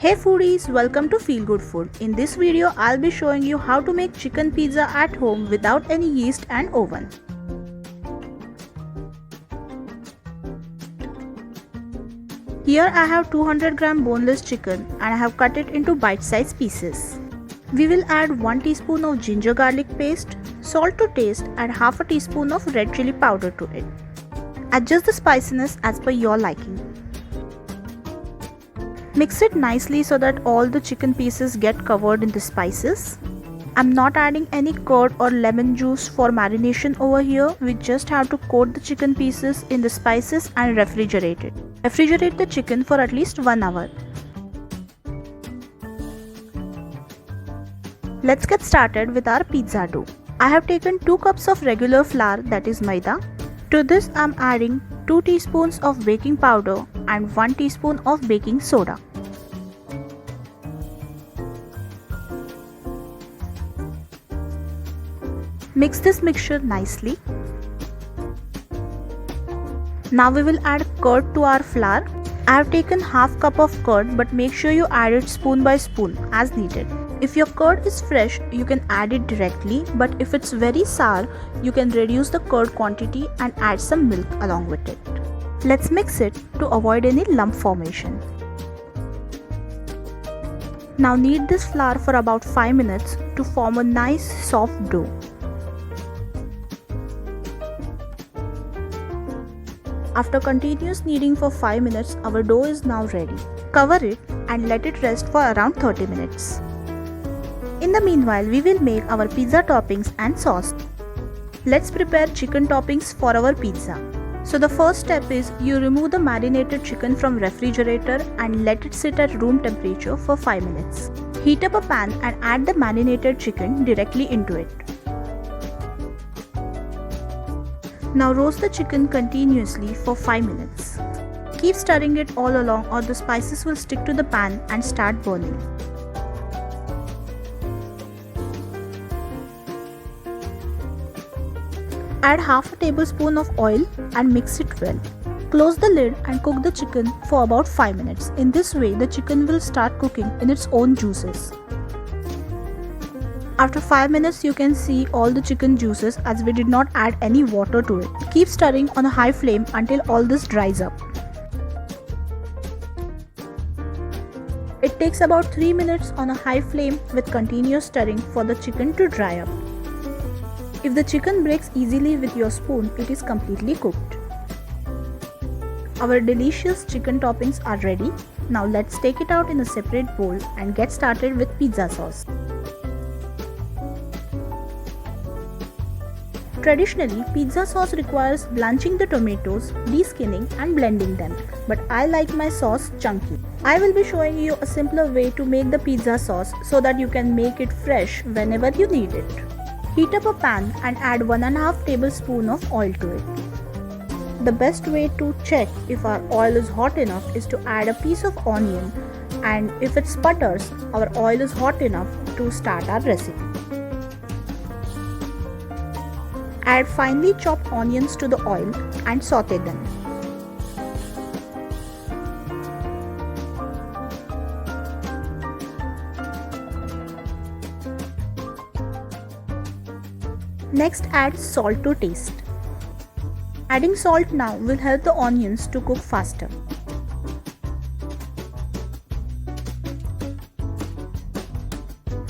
Hey foodies, welcome to Feel Good Food. In this video, I'll be showing you how to make chicken pizza at home without any yeast and oven. Here I have 200 gram boneless chicken and I have cut it into bite-sized pieces. We will add 1 teaspoon of ginger garlic paste, salt to taste and half a teaspoon of red chili powder to it. Adjust the spiciness as per your liking. Mix it nicely so that all the chicken pieces get covered in the spices. I'm not adding any curd or lemon juice for marination over here. We just have to coat the chicken pieces in the spices and refrigerate it. Refrigerate the chicken for at least 1 hour. Let's get started with our pizza dough. I have taken 2 cups of regular flour, that is maida. To this I'm adding 2 teaspoons of baking powder and 1 teaspoon of baking soda. Mix this mixture nicely. Now we will add curd to our flour. I have taken half cup of curd, but make sure you add it spoon by spoon as needed. If your curd is fresh, you can add it directly, but if it's very sour, you can reduce the curd quantity and add some milk along with it. Let's mix it to avoid any lump formation. Now knead this flour for about 5 minutes to form a nice soft dough. After continuous kneading for 5 minutes, our dough is now ready. Cover it and let it rest for around 30 minutes. In the meanwhile, we will make our pizza toppings and sauce. Let's prepare chicken toppings for our pizza. So the first step is you remove the marinated chicken from refrigerator and let it sit at room temperature for 5 minutes. Heat up a pan and add the marinated chicken directly into it. Now roast the chicken continuously for 5 minutes. Keep stirring it all along or the spices will stick to the pan and start burning. Add half a tablespoon of oil and mix it well. Close the lid and cook the chicken for about 5 minutes. In this way, the chicken will start cooking in its own juices. After 5 minutes, you can see all the chicken juices as we did not add any water to it. Keep stirring on a high flame until all this dries up. It takes about 3 minutes on a high flame with continuous stirring for the chicken to dry up. If the chicken breaks easily with your spoon, it is completely cooked. Our delicious chicken toppings are ready. Now let's take it out in a separate bowl and get started with pizza sauce. Traditionally, pizza sauce requires blanching the tomatoes, deskinning and blending them, but I like my sauce chunky. I will be showing you a simpler way to make the pizza sauce so that you can make it fresh whenever you need it. Heat up a pan and add 1.5 tablespoons of oil to it. The best way to check if our oil is hot enough is to add a piece of onion, and if it sputters, our oil is hot enough to start our recipe. Add finely chopped onions to the oil and saute them. Next, add salt to taste. Adding salt now will help the onions to cook faster.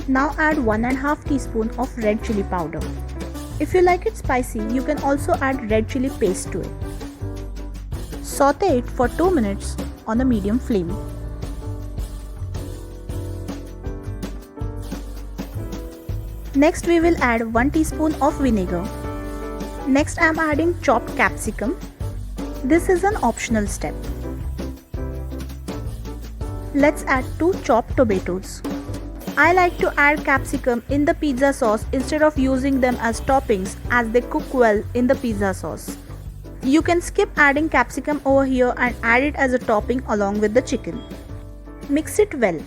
Now add 1.5 teaspoon of red chili powder. If you like it spicy, you can also add red chili paste to it. Saute it for 2 minutes on a medium flame. Next we will add 1 teaspoon of vinegar. Next I am adding chopped capsicum. This is an optional step. Let's add 2 chopped tomatoes. I like to add capsicum in the pizza sauce instead of using them as toppings as they cook well in the pizza sauce. You can skip adding capsicum over here and add it as a topping along with the chicken. Mix it well.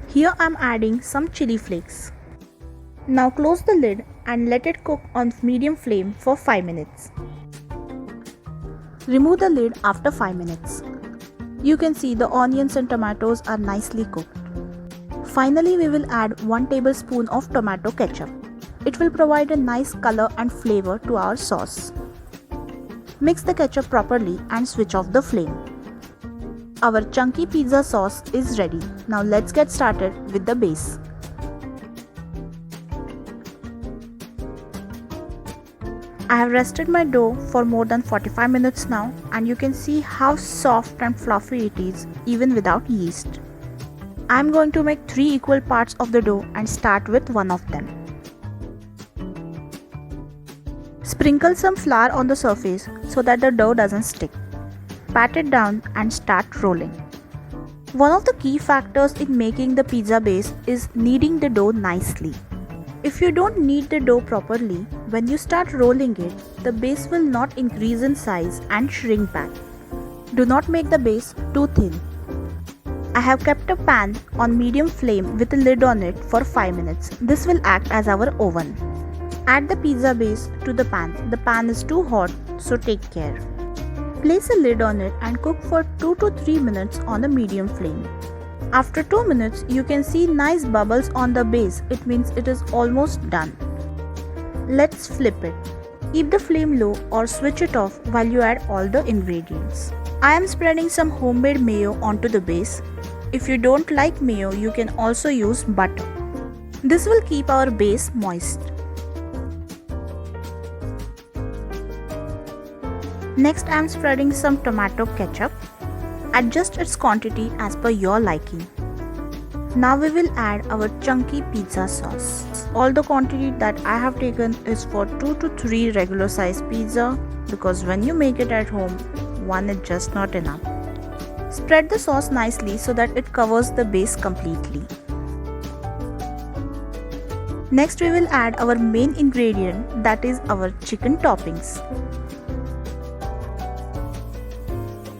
Here I am adding some chili flakes. Now close the lid and let it cook on medium flame for 5 minutes. Remove the lid after 5 minutes. You can see the onions and tomatoes are nicely cooked. Finally, we will add 1 tablespoon of tomato ketchup. It will provide a nice color and flavor to our sauce. Mix the ketchup properly and switch off the flame. Our chunky pizza sauce is ready. Now let's get started with the base. I have rested my dough for more than 45 minutes now, and you can see how soft and fluffy it is even without yeast. I am going to make 3 equal parts of the dough and start with one of them. Sprinkle some flour on the surface so that the dough doesn't stick. Pat it down and start rolling. One of the key factors in making the pizza base is kneading the dough nicely. If you don't knead the dough properly, when you start rolling it, the base will not increase in size and shrink back. Do not make the base too thin. I have kept a pan on medium flame with a lid on it for 5 minutes. This will act as our oven. Add the pizza base to the pan. The pan is too hot, so take care. Place a lid on it and cook for 2 to 3 minutes on a medium flame. After 2 minutes, you can see nice bubbles on the base. It means it is almost done. Let's flip it. Keep the flame low or switch it off while you add all the ingredients. I am spreading some homemade mayo onto the base. If you don't like mayo, you can also use butter. This will keep our base moist. Next, I am spreading some tomato ketchup. Adjust its quantity as per your liking. Now we will add our chunky pizza sauce. All the quantity that I have taken is for 2 to 3 regular size pizza, because when you make it at home, one is just not enough. Spread the sauce nicely so that it covers the base completely. Next we will add our main ingredient, that is our chicken toppings.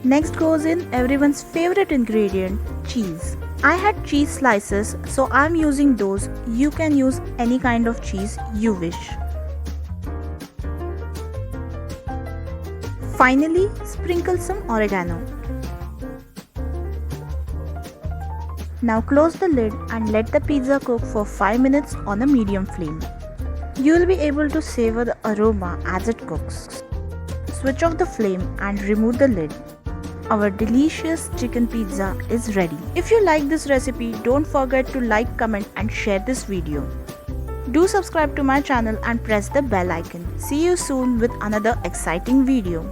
Next goes in everyone's favorite ingredient, cheese. I had cheese slices, so I am using those. You can use any kind of cheese you wish. Finally, sprinkle some oregano. Now close the lid and let the pizza cook for 5 minutes on a medium flame. You will be able to savor the aroma as it cooks. Switch off the flame and remove the lid. Our delicious chicken pizza is ready. If you like this recipe, don't forget to like, comment and share this video. Do subscribe to my channel and press the bell icon. See you soon with another exciting video.